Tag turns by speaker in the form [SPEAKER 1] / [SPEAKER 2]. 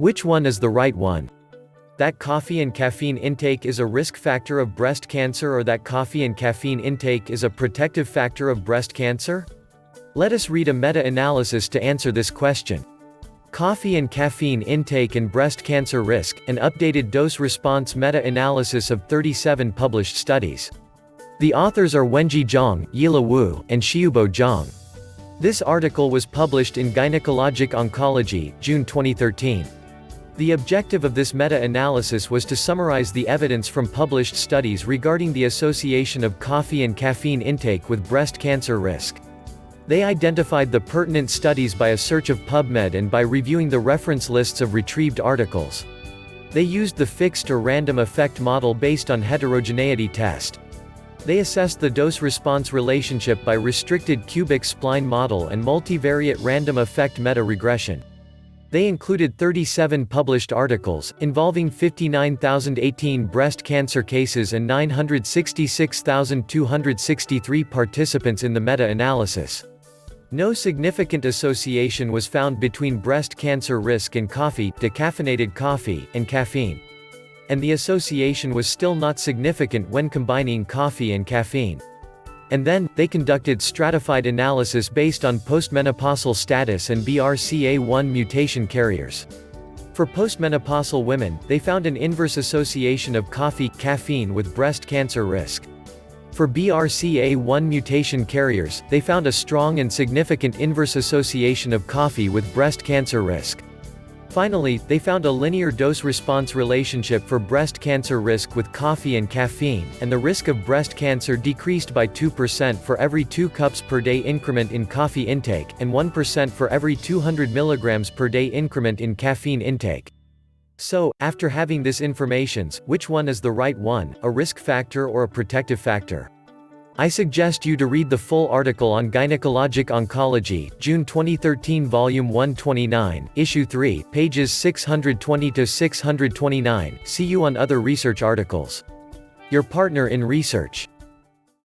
[SPEAKER 1] Which one is the right one? That coffee and caffeine intake is a risk factor of breast cancer, or that coffee and caffeine intake is a protective factor of breast cancer? Let us read a meta-analysis to answer this question. Coffee and caffeine intake and breast cancer risk, an updated dose-response meta-analysis of 37 published studies. The authors are Wenji Zhang, Yila Wu, and Xiubo Zhang. This article was published in Gynecologic Oncology, June 2013. The objective of this meta-analysis was to summarize the evidence from published studies regarding the association of coffee and caffeine intake with breast cancer risk. They identified the pertinent studies by a search of PubMed and by reviewing the reference lists of retrieved articles. They used the fixed or random effect model based on heterogeneity test. They assessed the dose-response relationship by restricted cubic spline model and multivariate random effect meta-regression. They included 37 published articles, involving 59,018 breast cancer cases and 966,263 participants in the meta-analysis. No significant association was found between breast cancer risk and coffee, decaffeinated coffee, and caffeine. And the association was still not significant when combining coffee and caffeine. And then, they conducted stratified analysis based on postmenopausal status and BRCA1 mutation carriers. For postmenopausal women, they found an inverse association of caffeine with breast cancer risk. For BRCA1 mutation carriers, they found a strong and significant inverse association of coffee with breast cancer risk. Finally, they found a linear dose-response relationship for breast cancer risk with coffee and caffeine, and the risk of breast cancer decreased by 2% for every 2 cups per day increment in coffee intake, and 1% for every 200 mg per day increment in caffeine intake. So, after having this information, which one is the right one, a risk factor or a protective factor? I suggest you to read the full article on Gynecologic Oncology, June 2013, Volume 129, Issue 3, pages 620 to 629. See you on other research articles. Your partner in research.